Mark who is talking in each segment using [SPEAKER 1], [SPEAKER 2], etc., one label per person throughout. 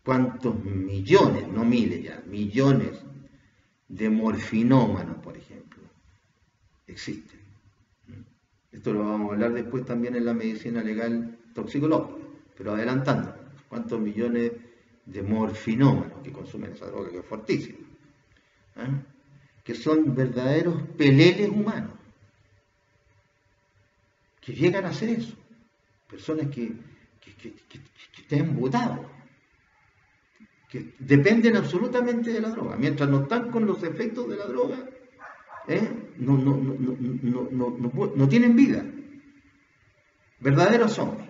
[SPEAKER 1] ¿Cuántos millones, no miles ya, millones de morfinómanos, por ejemplo, existen? Esto lo vamos a hablar después también en la medicina legal toxicológica, pero adelantando, ¿cuántos millones de morfinómanos que consumen esa droga que es fortísima? ¿Ah? Que son verdaderos peleles humanos, que llegan a hacer eso. Personas que estén botados, que dependen absolutamente de la droga. Mientras no están con los efectos de la droga, no tienen vida. Verdaderos zombies.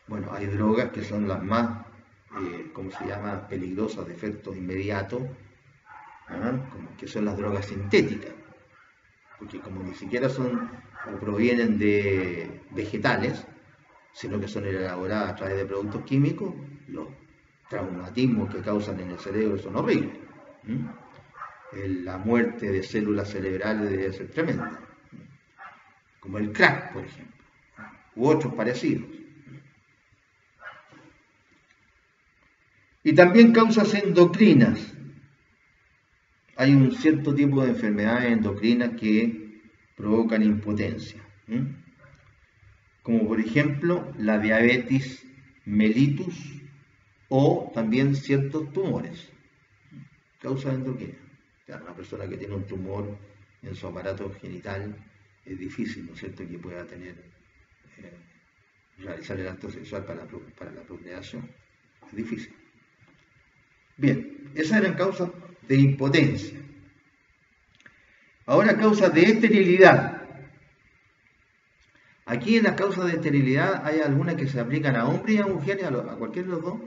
[SPEAKER 1] Bueno, hay drogas que son las más, ¿cómo se llama?, peligrosas de efectos inmediatos, como que son las drogas sintéticas, porque como ni siquiera son o provienen de vegetales, sino que son elaboradas a través de productos químicos, los traumatismos que causan en el cerebro son horribles. La muerte de células cerebrales debe ser tremenda, como el crack, por ejemplo, u otros parecidos. Y también causas endocrinas. Hay un cierto tipo de enfermedades endocrinas que provocan impotencia, como por ejemplo la diabetes mellitus o también ciertos tumores. Causas endocrinas. Claro, una persona que tiene un tumor en su aparato genital es difícil, ¿no es cierto?, que pueda realizar el acto sexual para la procreación. Es difícil. Bien, esas eran causas de impotencia. Ahora, causas de esterilidad. Aquí en las causas de esterilidad hay algunas que se aplican a hombres y a mujeres, a cualquiera de los dos.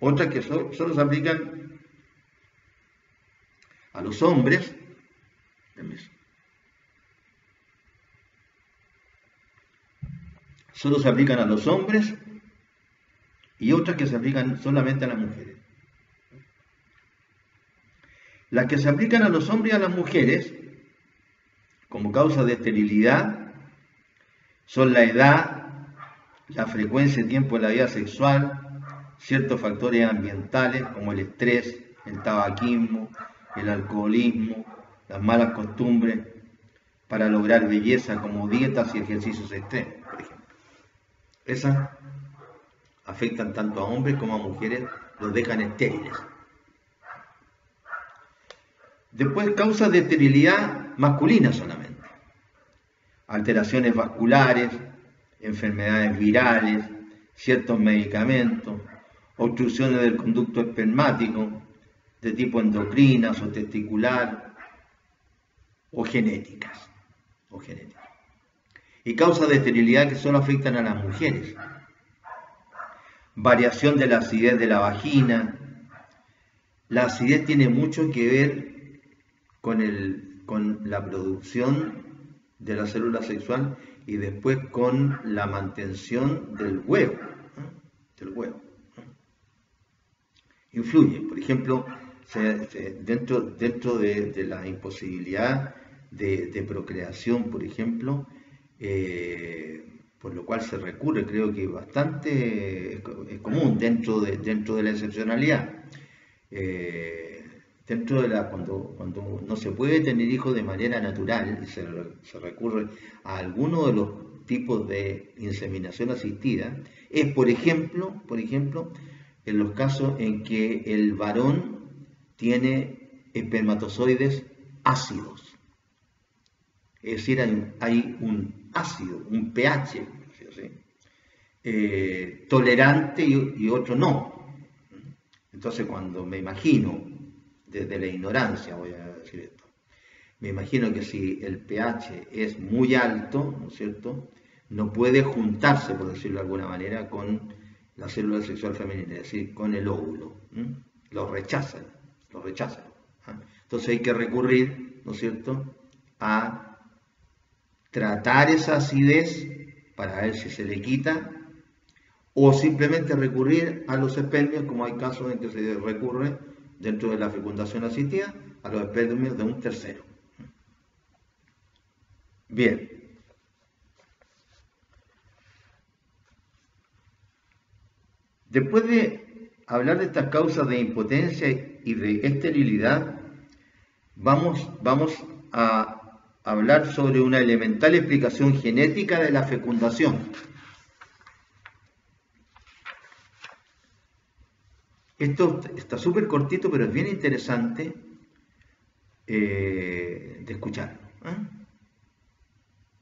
[SPEAKER 1] Otras que solo se aplican a los hombres. Solo se aplican a los hombres y otras que se aplican solamente a las mujeres. Las que se aplican a los hombres y a las mujeres como causa de esterilidad son la edad, la frecuencia y tiempo de la vida sexual, ciertos factores ambientales como el estrés, el tabaquismo, el alcoholismo, las malas costumbres para lograr belleza como dietas y ejercicios extremos, por ejemplo. Esas afectan tanto a hombres como a mujeres, los dejan estériles. Después, causas de esterilidad masculina solamente. Alteraciones vasculares, enfermedades virales, ciertos medicamentos, obstrucciones del conducto espermático de tipo endocrinas o testicular o genéticas. Y causas de esterilidad que solo afectan a las mujeres. Variación de la acidez de la vagina. La acidez tiene mucho que ver con la producción de la célula sexual y después con la mantención del huevo. Influye, por ejemplo, dentro de la imposibilidad de procreación, por ejemplo, por lo cual se recurre, creo que bastante es común dentro de la excepcionalidad. Cuando no se puede tener hijos de manera natural y se recurre a alguno de los tipos de inseminación asistida, es por ejemplo, en los casos en que el varón tiene espermatozoides ácidos. Es decir, hay un ácido, un pH, tolerante y otro no. Entonces, cuando me imagino, desde la ignorancia voy a decir esto, me imagino que si el pH es muy alto, ¿no es cierto?, no puede juntarse, por decirlo de alguna manera, con la célula sexual femenina, es decir, con el óvulo. Lo rechazan. Entonces hay que recurrir, ¿no es cierto?, a tratar esa acidez para ver si se le quita, o simplemente recurrir a los espermios, como hay casos en que se recurre dentro de la fecundación asistida, a los espermios de un tercero. Bien. Después de hablar de estas causas de impotencia y de esterilidad, vamos a hablar sobre una elemental explicación genética de la fecundación. Esto está súper cortito, pero es bien interesante de escuchar.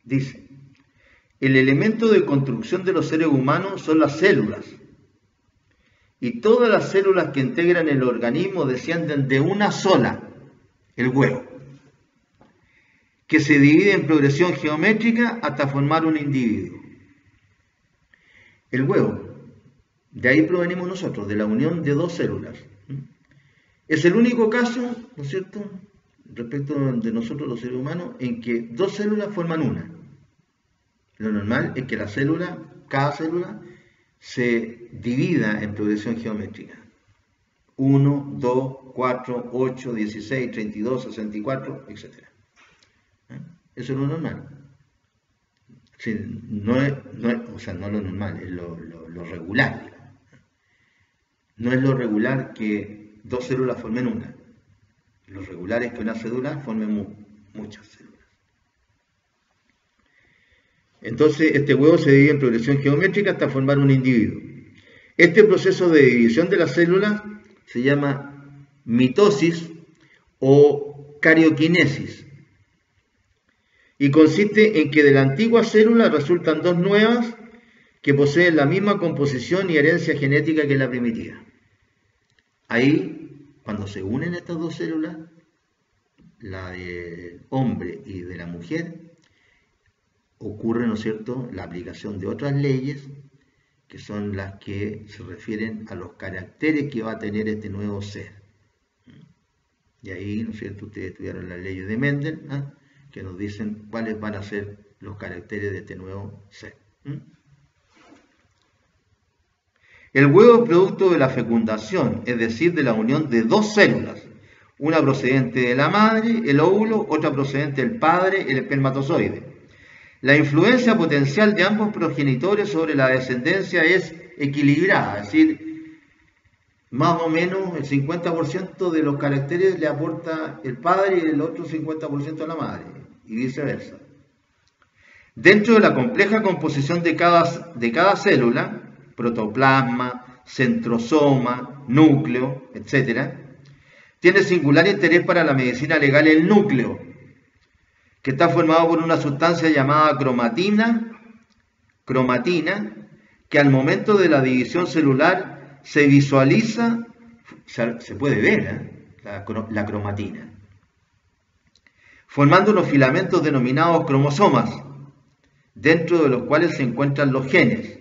[SPEAKER 1] Dice, el elemento de construcción de los seres humanos son las células. Y todas las células que integran el organismo descienden de una sola, el huevo, que se divide en progresión geométrica hasta formar un individuo. El huevo, de ahí provenimos nosotros, de la unión de dos células. Es el único caso, ¿no es cierto?, respecto de nosotros los seres humanos, en que dos células forman una. Lo normal es que la célula, cada célula, se divida en progresión geométrica. 1, 2, 4, 8, 16, 32, 64, etc. Eso es lo normal. Sí, no es lo normal, es lo regular. Digamos. No es lo regular que dos células formen una. Lo regular es que una célula forme muchas células. Entonces, este huevo se divide en progresión geométrica hasta formar un individuo. Este proceso de división de las células se llama mitosis o carioquinesis y consiste en que de la antigua célula resultan dos nuevas que poseen la misma composición y herencia genética que la primitiva. Ahí, cuando se unen estas dos células, la del hombre y de la mujer, ocurre, ¿no es cierto?, la aplicación de otras leyes que son las que se refieren a los caracteres que va a tener este nuevo ser. Y ahí, ¿no es cierto?, ustedes estudiaron las leyes de Mendel, que nos dicen cuáles van a ser los caracteres de este nuevo ser. El huevo es producto de la fecundación, es decir, de la unión de dos células, una procedente de la madre, el óvulo, otra procedente del padre, el espermatozoide. La influencia potencial de ambos progenitores sobre la descendencia es equilibrada, es decir, más o menos el 50% de los caracteres le aporta el padre y el otro 50% a la madre, y viceversa. Dentro de la compleja composición de cada célula, protoplasma, centrosoma, núcleo, etc., tiene singular interés para la medicina legal el núcleo, que está formado por una sustancia llamada cromatina, que al momento de la división celular se visualiza, se puede ver la cromatina, formando unos filamentos denominados cromosomas, dentro de los cuales se encuentran los genes,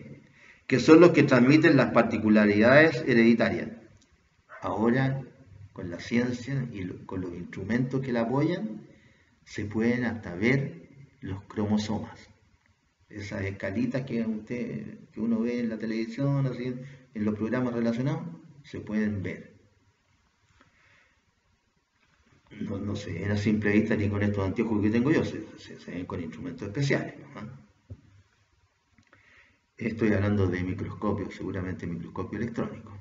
[SPEAKER 1] que son los que transmiten las particularidades hereditarias. Ahora, con la ciencia y con los instrumentos que la apoyan, se pueden hasta ver los cromosomas. Esas escalitas que uno ve en la televisión, así, en los programas relacionados, se pueden ver. No se ven a simple vista ni con estos anteojos que tengo yo, se ven con instrumentos especiales. Estoy hablando de microscopio, seguramente microscopio electrónico.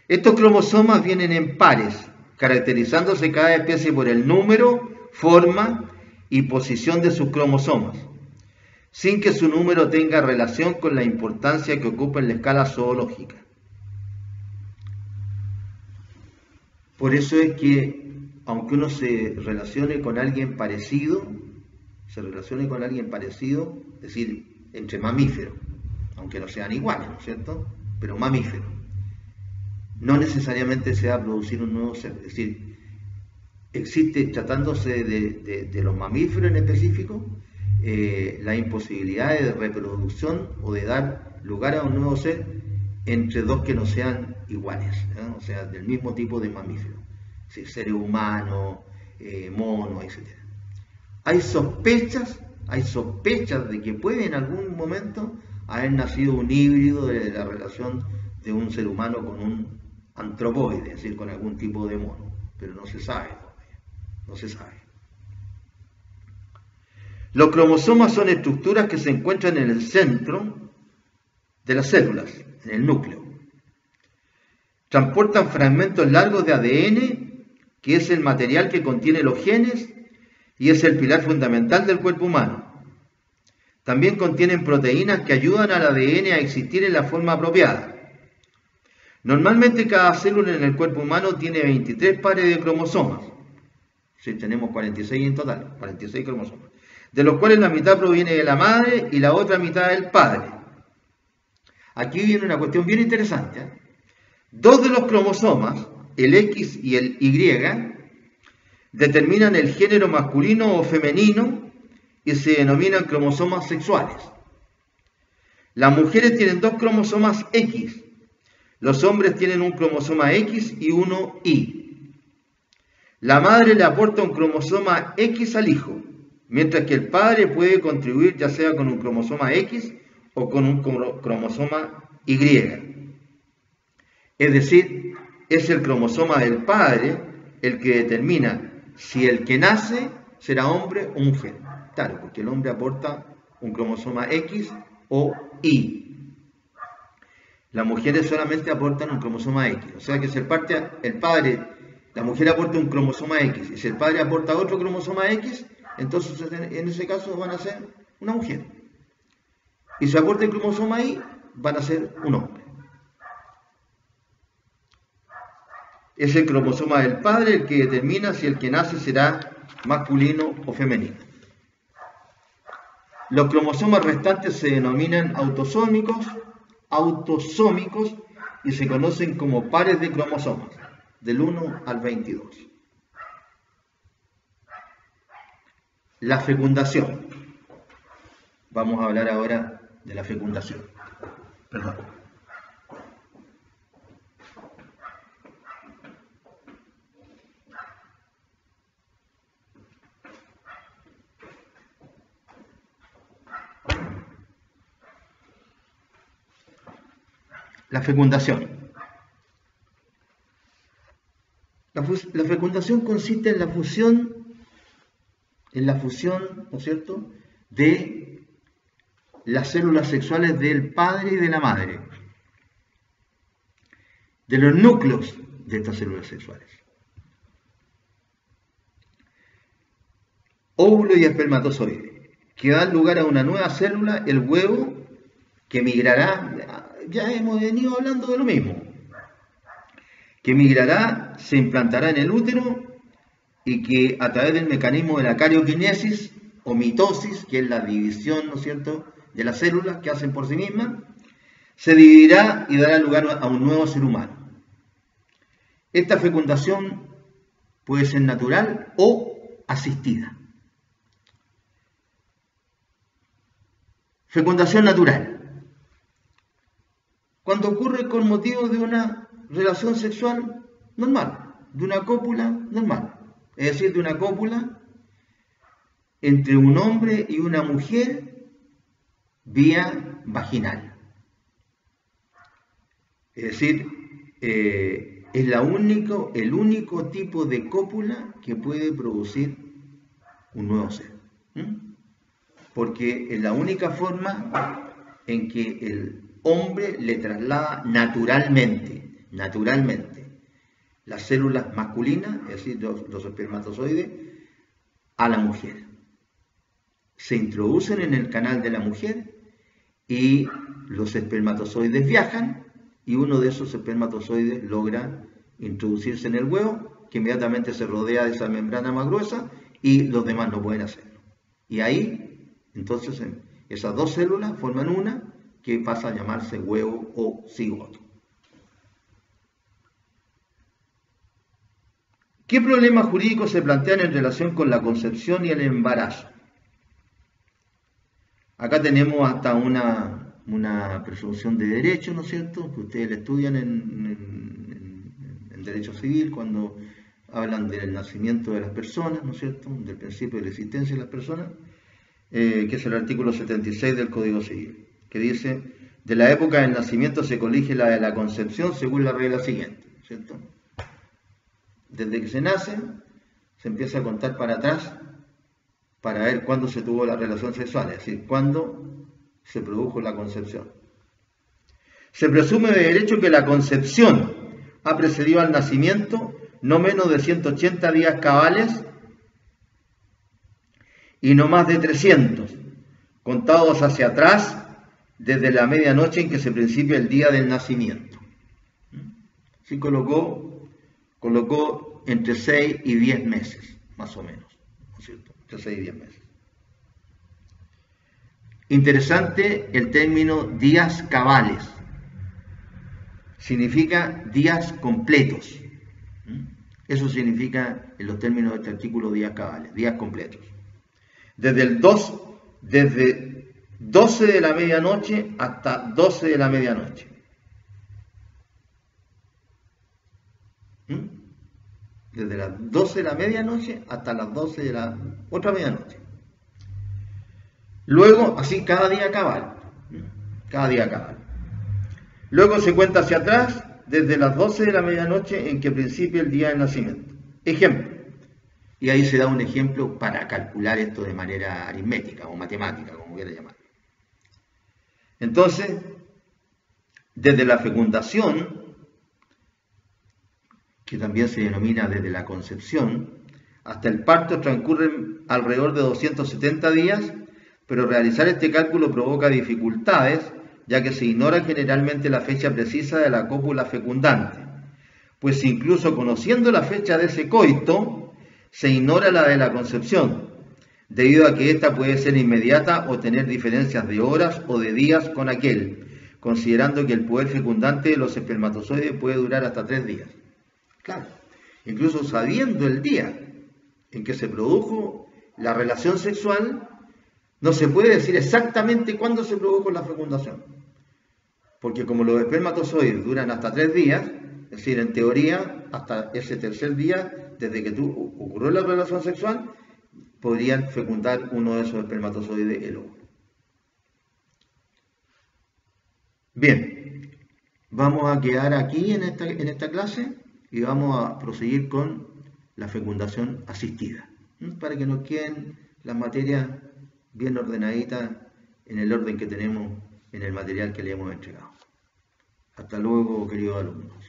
[SPEAKER 1] Estos cromosomas vienen en pares, caracterizándose cada especie por el número, forma y posición de sus cromosomas, sin que su número tenga relación con la importancia que ocupa en la escala zoológica. Por eso es que, aunque uno se relacione con alguien parecido, es decir, entre mamíferos, aunque no sean iguales, ¿no es cierto?, pero mamíferos, no necesariamente se va a producir un nuevo ser. Es decir, existe, tratándose de los mamíferos en específico, la imposibilidad de reproducción o de dar lugar a un nuevo ser entre dos que no sean iguales, o sea, del mismo tipo de mamífero, seres humanos, monos, etc. Hay sospechas de que puede en algún momento haber nacido un híbrido de la relación de un ser humano con un antropoide, es decir, con algún tipo de mono, pero no se sabe todavía, no se sabe. Los cromosomas son estructuras que se encuentran en el centro de las células, en el núcleo. transportan fragmentos largos de ADN, que es el material que contiene los genes y es el pilar fundamental del cuerpo humano. También contienen proteínas que ayudan al ADN a existir en la forma apropiada. Normalmente cada célula en el cuerpo humano tiene 23 pares de cromosomas. Sí, tenemos 46 en total, 46 cromosomas, de los cuales la mitad proviene de la madre y la otra mitad del padre. Aquí viene una cuestión bien interesante, ¿eh? Dos de los cromosomas, el X y el Y, determinan el género masculino o femenino y se denominan cromosomas sexuales. Las mujeres tienen dos cromosomas X, los hombres tienen un cromosoma X y uno Y. La madre le aporta un cromosoma X al hijo, mientras que el padre puede contribuir ya sea con un cromosoma X o con un cromosoma Y. Es decir, es el cromosoma del padre el que determina si el que nace será hombre o mujer. Claro, porque el hombre aporta un cromosoma X o Y. Las mujeres solamente aportan un cromosoma X. O sea que si la mujer aporta un cromosoma X y si el padre aporta otro cromosoma X, entonces en ese caso van a ser una mujer. Y si aporta el cromosoma Y, van a ser un hombre. Es el cromosoma del padre el que determina si el que nace será masculino o femenino. Los cromosomas restantes se denominan autosómicos y se conocen como pares de cromosomas, del 1 al 22. La fecundación. Vamos a hablar ahora de la fecundación. Perdón. La fecundación. La fecundación consiste en la fusión, ¿no es cierto?, de las células sexuales del padre y de la madre, de los núcleos de estas células sexuales. Óvulo y espermatozoide, que dan lugar a una nueva célula, el huevo, que migrará. Ya hemos venido hablando de lo mismo, que migrará, se implantará en el útero y que a través del mecanismo de la carioquinesis o mitosis, que es la división, ¿no es cierto?, de las células que hacen por sí mismas, se dividirá y dará lugar a un nuevo ser humano. Esta fecundación puede ser natural o asistida. Fecundación natural. Cuando ocurre con motivo de una relación sexual normal, de una cópula normal, es decir, de una cópula entre un hombre y una mujer vía vaginal. Es decir, es el único tipo de cópula que puede producir un nuevo ser. Porque es la única forma en que el hombre le traslada naturalmente las células masculinas, es decir, los espermatozoides, a la mujer. Se introducen en el canal de la mujer y los espermatozoides viajan y uno de esos espermatozoides logra introducirse en el huevo, que inmediatamente se rodea de esa membrana más gruesa y los demás no pueden hacerlo. Y ahí, entonces, esas dos células forman una que pasa a llamarse huevo o cigoto. ¿Qué problemas jurídicos se plantean en relación con la concepción y el embarazo? Acá tenemos hasta una presunción de derecho, ¿no es cierto?, que ustedes la estudian en derecho civil cuando hablan del nacimiento de las personas, ¿no es cierto?, del principio de la existencia de las personas, que es el artículo 76 del Código Civil, que dice: de la época del nacimiento se colige la de la concepción según la regla siguiente, ¿cierto? Desde que se nace, se empieza a contar para atrás para ver cuándo se tuvo la relación sexual, es decir, cuándo se produjo la concepción. Se presume de derecho que la concepción ha precedido al nacimiento no menos de 180 días cabales y no más de 300, contados hacia atrás desde la medianoche en que se principia el día del nacimiento. Así colocó entre 6 y 10 meses, más o menos, ¿no es cierto? Entre 6 y 10 meses. Interesante el término días cabales. Significa días completos. Eso significa en los términos de este artículo días cabales, días completos. Desde 12 de la medianoche hasta 12 de la medianoche. Desde las 12 de la medianoche hasta las 12 de la otra medianoche. Luego, así cada día cabal. Cada día cabal. Luego se cuenta hacia atrás desde las 12 de la medianoche en que principia el día del nacimiento. Ejemplo. Y ahí se da un ejemplo para calcular esto de manera aritmética o matemática, como quiera llamarlo. Entonces, desde la fecundación, que también se denomina desde la concepción, hasta el parto transcurren alrededor de 270 días, pero realizar este cálculo provoca dificultades, ya que se ignora generalmente la fecha precisa de la cópula fecundante, pues incluso conociendo la fecha de ese coito, se ignora la de la concepción, debido a que ésta puede ser inmediata o tener diferencias de horas o de días con aquel, considerando que el poder fecundante de los espermatozoides puede durar hasta 3 días. Claro, incluso sabiendo el día en que se produjo la relación sexual, no se puede decir exactamente cuándo se produjo la fecundación. Porque como los espermatozoides duran hasta 3 días, es decir, en teoría, hasta ese tercer día, desde que ocurrió la relación sexual, podrían fecundar uno de esos espermatozoides el óvulo. Bien, vamos a quedar aquí en esta clase y vamos a proseguir con la fecundación asistida, para que nos queden las materias bien ordenaditas en el orden que tenemos en el material que le hemos entregado. Hasta luego, queridos alumnos.